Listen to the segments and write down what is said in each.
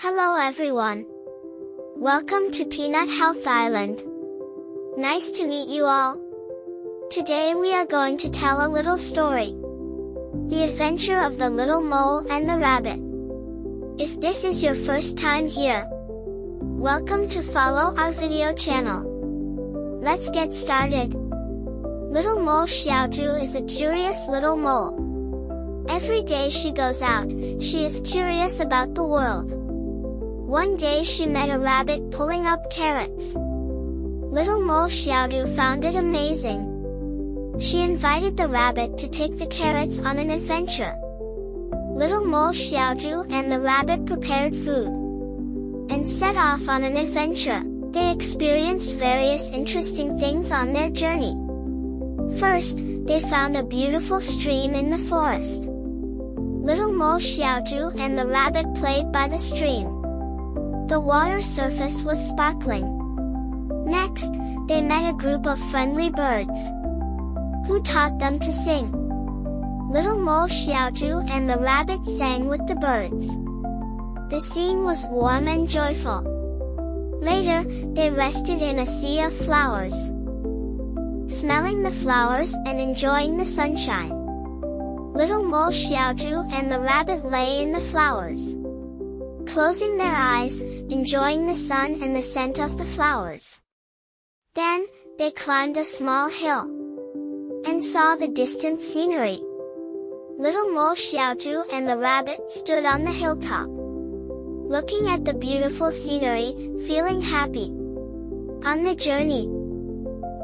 Hello everyone. Welcome to Peanut Health Island. Nice to meet you all. Today we are going to tell a little story. The adventure of the little mole and the rabbit. If this is your first time here, welcome to follow our video channel. Let's get started. Little mole Xiaoju is a curious little mole. Every day she goes out, she is curious about the world. One day she met a rabbit pulling up carrots. Little mole Xiaoju found it amazing. She invited the rabbit to take the carrots on an adventure. Little mole Xiaoju and the rabbit prepared food and set off on an adventure. They experienced various interesting things on their journey. First, they found a beautiful stream in the forest. Little mole Xiaoju and the rabbit played by the stream. The water surface was sparkling. Next, they met a group of friendly birds who taught them to sing. Little mole Xiaoju and the rabbit sang with the birds. The scene was warm and joyful. Later, they rested in a sea of flowers, smelling the flowers and enjoying the sunshine. Little mole Xiaoju and the rabbit lay in the flowers, closing their eyes, enjoying the sun and the scent of the flowers. Then, they climbed a small hill and saw the distant scenery. Little mole Xiaoju and the rabbit stood on the hilltop, looking at the beautiful scenery, feeling happy. On the journey,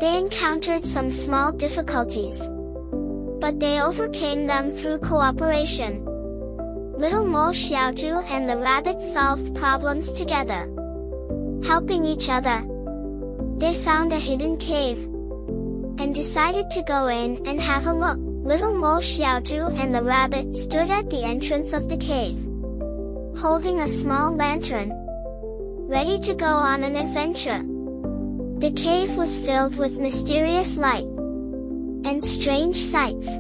they encountered some small difficulties, but they overcame them through cooperation. Little mole Xiaoju and the rabbit solved problems together, helping each other. They found a hidden cave and decided to go in and have a look. Little mole Xiaoju and the rabbit stood at the entrance of the cave, holding a small lantern, ready to go on an adventure. The cave was filled with mysterious light and strange sights.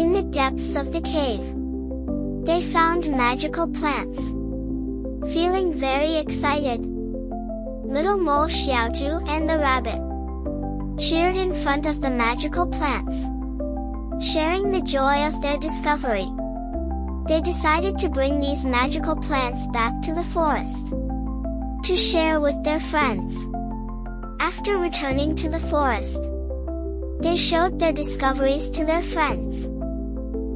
In the depths of the cave, they found magical plants. Feeling very excited, Little mole Xiaoju and the rabbit cheered in front of the magical plants, sharing the joy of their discovery. They decided to bring these magical plants back to the forest to share with their friends. After returning to the forest, they showed their discoveries to their friends.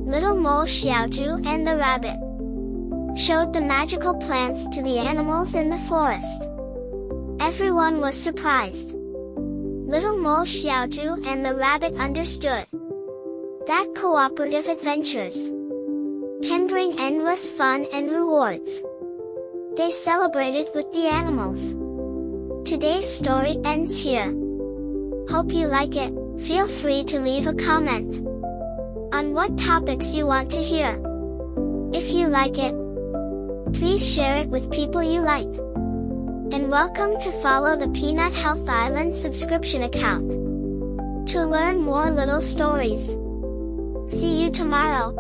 Little mole Xiaoju and the rabbit showed the magical plants to the animals in the forest. Everyone was surprised. Little mole Xiaoju and the rabbit understood that cooperative adventures can bring endless fun and rewards. They celebrated with the animals. Today's story ends here. Hope you like it. Feel free to leave a comment on what topics you want to hear. If you like it, please share it with people you like. And welcome to follow the Peanut Health Island subscription account to learn more little stories. See you tomorrow.